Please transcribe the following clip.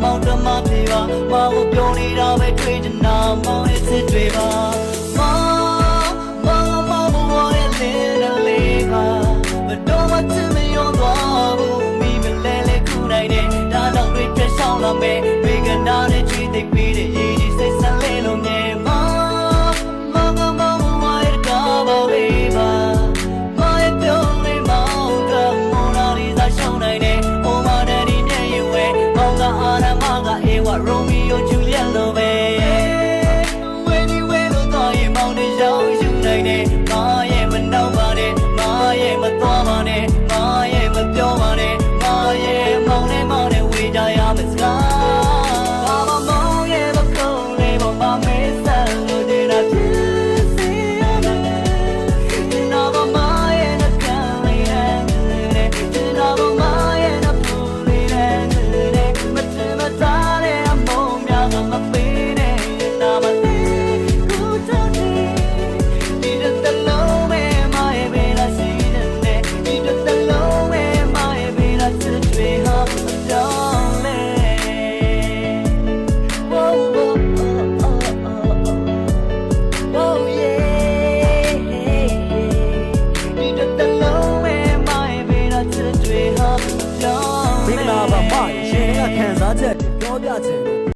မောင်တမပြေပါမောင်ကိုပြောနေတာပဲတွေ့ချင်တာမောင်ရဲ့စစ်တွေပါမောင်ဘဝရဲ့လင်းလေးပါမတော်မချင်မရောသွားဘူးမိမလဲလဲခုနိုင်တယ်ဒါတော့တွေ့ပြရှောင်းလာမယ်ဝေကနာနဲ့ချွေးသိပ်ပြီးတဲ့ရည်ကြီးစိတ်ဆန်းလေးလုံးနဲ့မောင်ဘဝရဲ့ကားပါလေးပါမောင်ရဲ့ပြောလေးမောင်ကမောင်နာလေးစားရှောင်းနိုင်တယ်ဟိုမှာတည်းဒီမျက်ရည်ဝဲမောင်ကအာရမကအေဝါရိုမီယိုဂျူလီယက်လိုပဲဝဲဒီဝဲလို့တော့ရင်မောင်တွေရောက်ယူနိုင်တယ်မာရဲ့မနှောက်ပါနဲ့မာရဲ့မသွားပါနဲ့မာရဲ့မပြောပါနဲ့မာရဲ့မောင်နဲ့ဝေးကြရမယ်စကားဘာမောင်ရဲ့မကုန်းလေးပေါ်မှာမဲဆန်လို့တင်တာဖြစ်စေရမယ်ဒီနာဘာမာရဲ့နှကန်းလေးနဲ့ဒီနာဘာမာရဲ့နှပူလေးနဲ့မထင်မသားတဲ့အမုန်းများကမပေးနဲ့နာမသိကိုတောင်းနေဒီတလုံးမဲ့မရဲ့ဘေးလာရှိတဲ့ဒီတလုံးမဲ့မရဲ့ဘေးလာချစ်တွေဟာကြောင်းလေမင်္ဂလာပါမရှင်ကခံစားချက်ပြောပြခြင်း